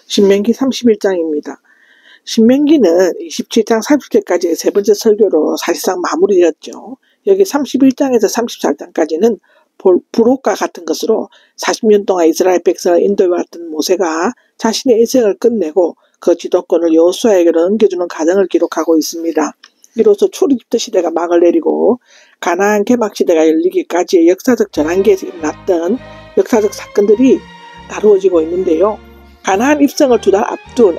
신명기 31장입니다. 신명기는 27장 30절까지의 세 번째 설교로 사실상 마무리되었죠. 여기 31장에서 34장까지는 부록과 같은 것으로 40년 동안 이스라엘 백성을 인도해왔던 모세가 자신의 인생을 끝내고 그 지도권을 여호수아에게 넘겨주는 과정을 기록하고 있습니다. 이로써 출애굽 시대가 막을 내리고 가나안 개막 시대가 열리기까지의 역사적 전환기에서 일어났던 역사적 사건들이 다루어지고 있는데요. 가나안 입성을 2달 앞둔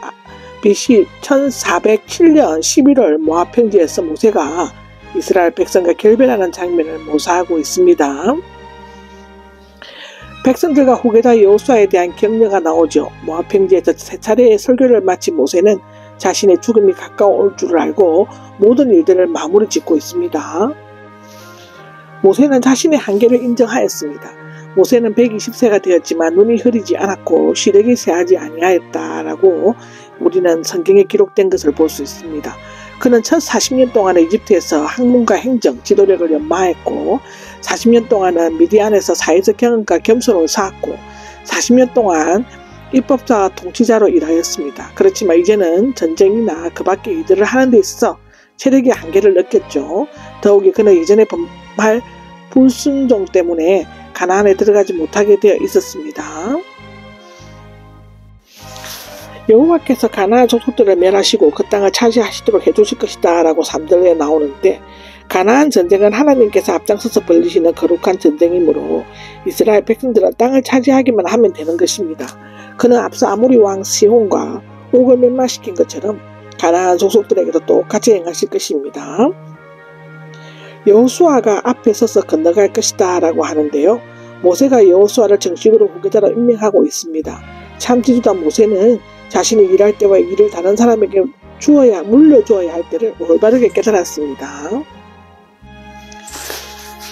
BC 1407년 11월 모압 평지에서 모세가 이스라엘 백성과 결별하는 장면을 묘사하고 있습니다. 백성들과 후계자 여호수아에 대한 격려가 나오죠. 모압 평지에서 세 차례의 설교를 마친 모세는 자신의 죽음이 가까울 줄을 알고 모든 일들을 마무리 짓고 있습니다. 모세는 자신의 한계를 인정하였습니다. 모세는 120세가 되었지만 눈이 흐리지 않았고 시력이 쇠하지 아니하였다라고 우리는 성경에 기록된 것을 볼 수 있습니다. 그는 첫 40년 동안은 이집트에서 학문과 행정, 지도력을 연마했고 40년 동안은 미디안에서 사회적 경험과 겸손을 쌓았고 40년 동안 입법자와 통치자로 일하였습니다. 그렇지만 이제는 전쟁이나 그 밖의 일들을 하는 데 있어서 체력의 한계를 느꼈죠. 더욱이 그는 이전의 범할 불순종 때문에 가나안에 들어가지 못하게 되어 있었습니다. 여호와께서 가나안 족속들을 멸하시고 그 땅을 차지하시도록 해주실 것이다 라고 3절에 나오는데 가나안 전쟁은 하나님께서 앞장서서 벌리시는 거룩한 전쟁이므로 이스라엘 백성들은 땅을 차지하기만 하면 되는 것입니다. 그는 앞서 아모리 왕 시혼과 옥을 멸망시킨 것처럼 가나안 족속들에게도 똑같이 행하실 것입니다. 여호수아가 앞에 서서 건너갈 것이다 라고 하는데요. 모세가 여호수아를 정식으로 후계자로 임명하고 있습니다. 참 지도자 모세는 자신이 일할 때와 일을 다른 사람에게 물려주어야 할 때를 올바르게 깨달았습니다.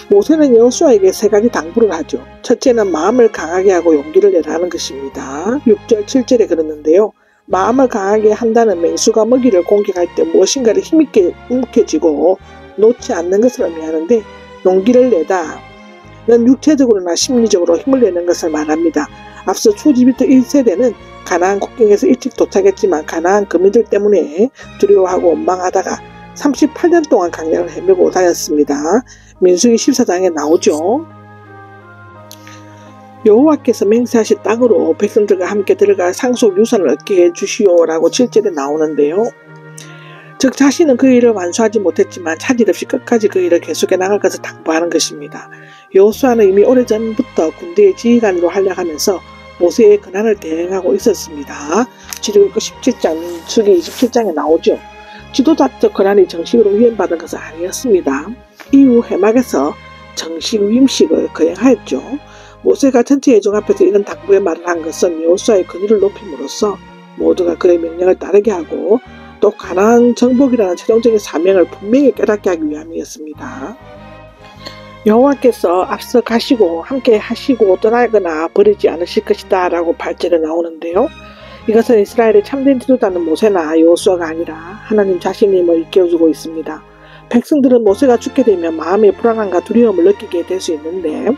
모세는 여호수아에게 3가지 당부를 하죠. 첫째는 마음을 강하게 하고 용기를 내라는 것입니다. 6절 7절에 그러는데요. 마음을 강하게 한다는 맹수가 먹이를 공격할 때 무엇인가를 힘있게 움켜쥐고 놓지 않는 것을 의미하는데 용기를 내다는 육체적으로나 심리적으로 힘을 내는 것을 말합니다. 앞서 출애굽부터 1세대는 가나안 국경에서 일찍 도착했지만 가나안 거민들 때문에 두려워하고 원망하다가 38년 동안 광야를 헤매고 다녔습니다. 민수기 14장에 나오죠. 여호와께서 맹세하신 땅으로 백성들과 함께 들어갈 상속 유산을 얻게 해주시오라고 7절에 나오는데요. 즉 자신은 그 일을 완수하지 못했지만 차질 없이 끝까지 그 일을 계속해 나갈 것을 당부하는 것입니다. 여호수아는 이미 오래전부터 군대의 지휘관으로 활약하면서 모세의 권한을 대행하고 있었습니다. 출애굽기 17장, 민수기 27장에 나오죠. 지도자적 권한이 정식으로 위임받은 것은 아니었습니다. 이후 해막에서 정식 위임식을 거행하였죠. 모세가 전체 회중 앞에서 이런 당부의 말을 한 것은 여호수아의 권위를 높임으로써 모두가 그의 명령을 따르게 하고 또 가나안 정복이라는 최종적인 사명을 분명히 깨닫게 하기 위함이었습니다. 여호와께서 앞서 가시고 함께 하시고 떠나거나 버리지 않으실 것이다 라고 8절에 나오는데요. 이것은 이스라엘의 참된 지도자는 모세나 여호수아가 아니라 하나님 자신임을 일깨워주고 있습니다. 백성들은 모세가 죽게 되면 마음의 불안함과 두려움을 느끼게 될 수 있는데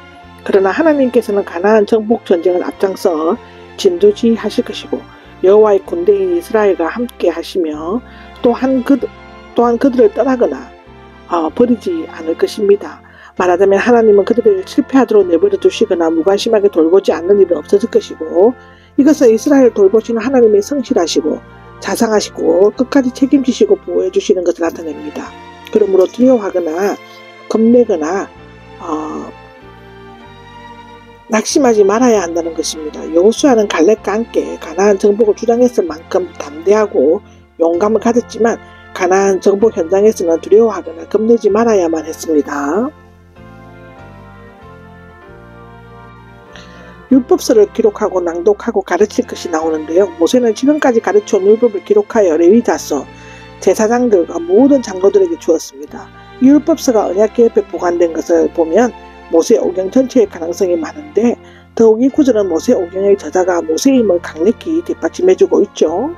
그러나 하나님께서는 가나안 정복 전쟁을 앞장서 진두지휘하실 것이고 여호와의 군대인 이스라엘과 함께 하시며 또한 그들을 떠나거나 버리지 않을 것입니다. 말하자면 하나님은 그들을 실패하도록 내버려 두시거나 무관심하게 돌보지 않는 일은 없어질 것이고 이것은 이스라엘을 돌보시는 하나님의 성실하시고 자상하시고 끝까지 책임지시고 보호해 주시는 것을 나타냅니다. 그러므로 두려워하거나 겁내거나 낙심하지 말아야 한다는 것입니다. 여호수아는 갈렙과 함께 가나안 정복을 주장했을 만큼 담대하고 용감을 가졌지만 가나안 정복 현장에서는 두려워하거나 겁내지 말아야만 했습니다. 율법서를 기록하고 낭독하고 가르칠 것이 나오는데요. 모세는 지금까지 가르쳐온 율법을 기록하여 레위자서, 제사장들과 모든 장로들에게 주었습니다. 이 율법서가 언약궤 옆에 보관된 것을 보면 모세 오경 전체의 가능성이 많은데 더욱 이 구절은 모세 오경의 저자가 모세의 힘을 강력히 뒷받침해주고 있죠.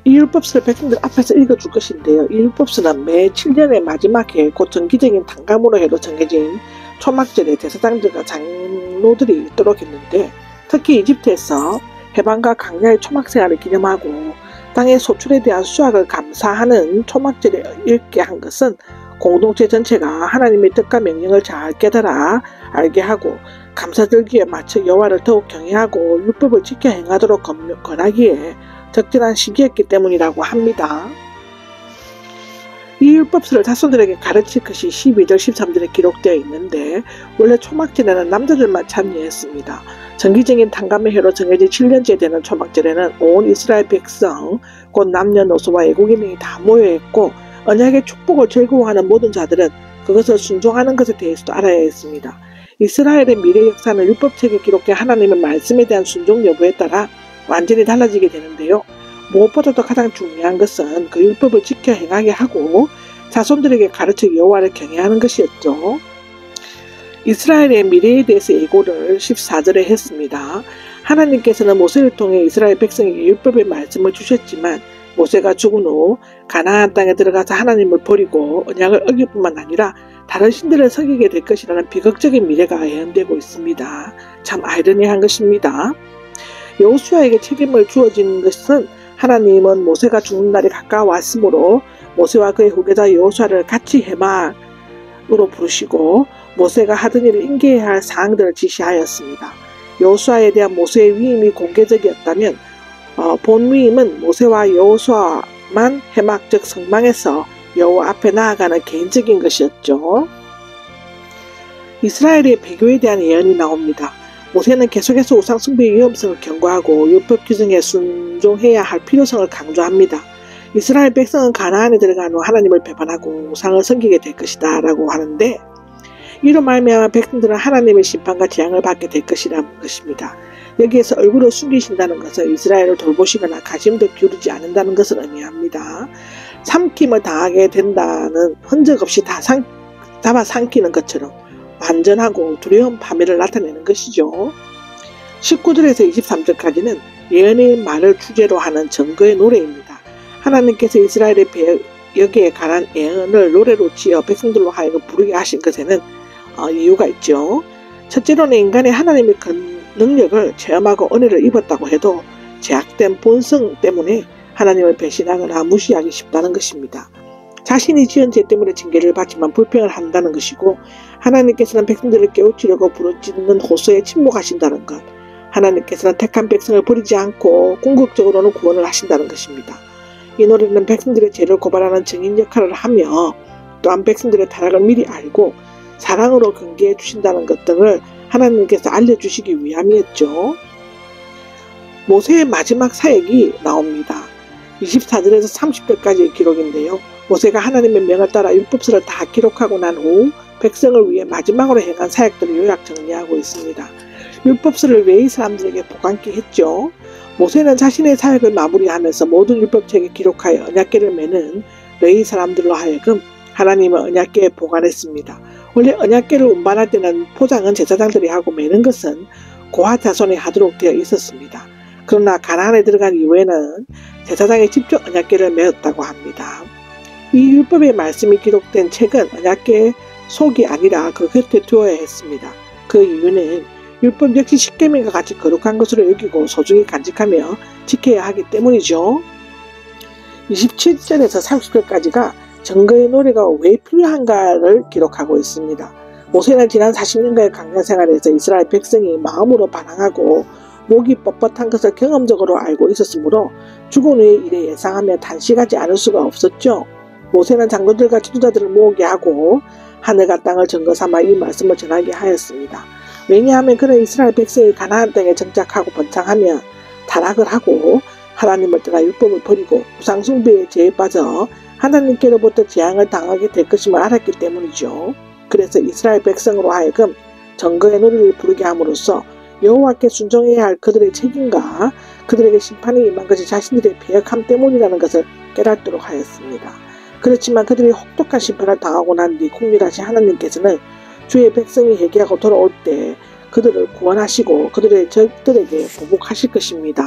이 율법서를 백성들 앞에서 읽어줄 것인데요. 이 율법서는 매 7년의 마지막 해 곧 정기적인 단감으로 해로 정해진 초막절에 제사장들과 장로들이 읽도록 했는데 특히 이집트에서 해방과 강야의 초막생활을 기념하고 땅의 소출에 대한 수확을 감사하는 초막절에 읽게 한 것은 공동체 전체가 하나님의 뜻과 명령을 잘 깨달아 알게 하고 감사절기에 맞춰 여호와를 더욱 경외하고 율법을 지켜 행하도록 권하기에 적절한 시기였기 때문이라고 합니다. 이 율법서를 자손들에게 가르칠 것이 12절 13절에 기록되어 있는데 원래 초막절에는 남자들만 참여했습니다. 정기적인 탕감의 해로 정해진 7년째 되는 초막절에는 온 이스라엘 백성 곧 남녀노소와 외국인이 다 모여있고 언약의 축복을 즐거워하는 모든 자들은 그것을 순종하는 것에 대해서도 알아야 했습니다. 이스라엘의 미래 역사는 율법책에 기록된 하나님의 말씀에 대한 순종 여부에 따라 완전히 달라지게 되는데요. 무엇보다도 가장 중요한 것은 그 율법을 지켜 행하게 하고 자손들에게 가르쳐 여호와를 경외하는 것이었죠. 이스라엘의 미래에 대해서 예고를 14절에 했습니다. 하나님께서는 모세를 통해 이스라엘 백성에게 율법의 말씀을 주셨지만 모세가 죽은 후 가나안 땅에 들어가서 하나님을 버리고 언약을 어길 뿐만 아니라 다른 신들을 섬기게 될 것이라는 비극적인 미래가 예언되고 있습니다. 참 아이러니한 것입니다. 여호수아에게 책임을 주어진 것은 하나님은 모세가 죽는 날이 가까워왔으므로 모세와 그의 후계자 여호수아를 같이 해막으로 부르시고 모세가 하던 일을 인계해야 할 사항들을 지시하였습니다. 여호수아에 대한 모세의 위임이 공개적이었다면 본 위임은 모세와 여호수아만 해막적 성망에서 여호와 앞에 나아가는 개인적인 것이었죠. 이스라엘의 배교에 대한 예언이 나옵니다. 모세는 계속해서 우상 숭배의 위험성을 경고하고 율법 규정에 순종해야 할 필요성을 강조합니다. 이스라엘 백성은 가나안에 들어간 후 하나님을 배반하고 우상을 섬기게 될 것이다 라고 하는데 이로 말미암아 백성들은 하나님의 심판과 재앙을 받게 될 것이라는 것입니다. 여기에서 얼굴을 숨기신다는 것은 이스라엘을 돌보시거나 관심도 기울이지 않는다는 것을 의미합니다. 삼킴을 당하게 된다는 흔적 없이 다 잡아삼키는 것처럼 완전하고 두려운 파멸을 나타내는 것이죠. 19절에서 23절까지는 예언의 말을 주제로 하는 증거의 노래입니다. 하나님께서 이스라엘의 배역에 관한 예언을 노래로 지어 백성들로 하여금 부르게 하신 것에는 이유가 있죠. 첫째로는 인간의 하나님의 능력을 체험하고 은혜를 입었다고 해도 제약된 본성 때문에 하나님을 배신하거나 무시하기 쉽다는 것입니다. 자신이 지은 죄 때문에 징계를 받지만 불평을 한다는 것이고 하나님께서는 백성들을 깨우치려고 부르짖는 호소에 침묵하신다는 것, 하나님께서는 택한 백성을 버리지 않고 궁극적으로는 구원을 하신다는 것입니다. 이 노래는 백성들의 죄를 고발하는 증인 역할을 하며 또한 백성들의 타락을 미리 알고 사랑으로 경계해 주신다는 것 등을 하나님께서 알려주시기 위함이었죠. 모세의 마지막 사역이 나옵니다. 24절에서 30절까지의 기록인데요. 모세가 하나님의 명을 따라 율법서를 다 기록하고 난 후 백성을 위해 마지막으로 행한 사역들을 요약 정리하고 있습니다. 율법서를 웨이 사람들에게 보관케 했죠. 모세는 자신의 사역을 마무리하면서 모든 율법책에 기록하여 언약궤를 매는 웨이 사람들로 하여금 하나님의 언약궤에 보관했습니다. 원래 언약궤를 운반할 때는 포장은 제사장들이 하고 매는 것은 고핫 자손이 하도록 되어 있었습니다. 그러나 가나안에 들어간 이후에는 제사장이 직접 언약궤를 메었다고 합니다. 이 율법의 말씀이 기록된 책은 언약궤의 속이 아니라 그 곁에 두어야 했습니다. 그 이유는 율법 역시 십계명과 같이 거룩한 것으로 여기고 소중히 간직하며 지켜야 하기 때문이죠. 27절에서 30절까지가 증거의 노래가 왜 필요한가를 기록하고 있습니다. 모세는 지난 40년간의 광야 생활에서 이스라엘 백성이 마음으로 반항하고 목이 뻣뻣한 것을 경험적으로 알고 있었으므로 죽은 후의 일에 예상하며 단식하지 않을 수가 없었죠. 모세는 장로들과 지도자들을 모으게 하고 하늘과 땅을 증거 삼아 이 말씀을 전하게 하였습니다. 왜냐하면 그는 이스라엘 백성이 가나안 땅에 정착하고 번창하며 타락을 하고 하나님을 떠나 율법을 버리고 우상숭배의 죄에 빠져 하나님께로부터 재앙을 당하게 될 것임을 알았기 때문이죠. 그래서 이스라엘 백성으로 하여금 정거의 노래를 부르게 함으로써 여호와께 순종해야 할 그들의 책임과 그들에게 심판이 임한 것이 자신들의 배역함 때문이라는 것을 깨닫도록 하였습니다. 그렇지만 그들이 혹독한 심판을 당하고 난 뒤 국률하신 하나님께서는 주의 백성이 회개하고 돌아올 때 그들을 구원하시고 그들의 적들에게 보복하실 것입니다.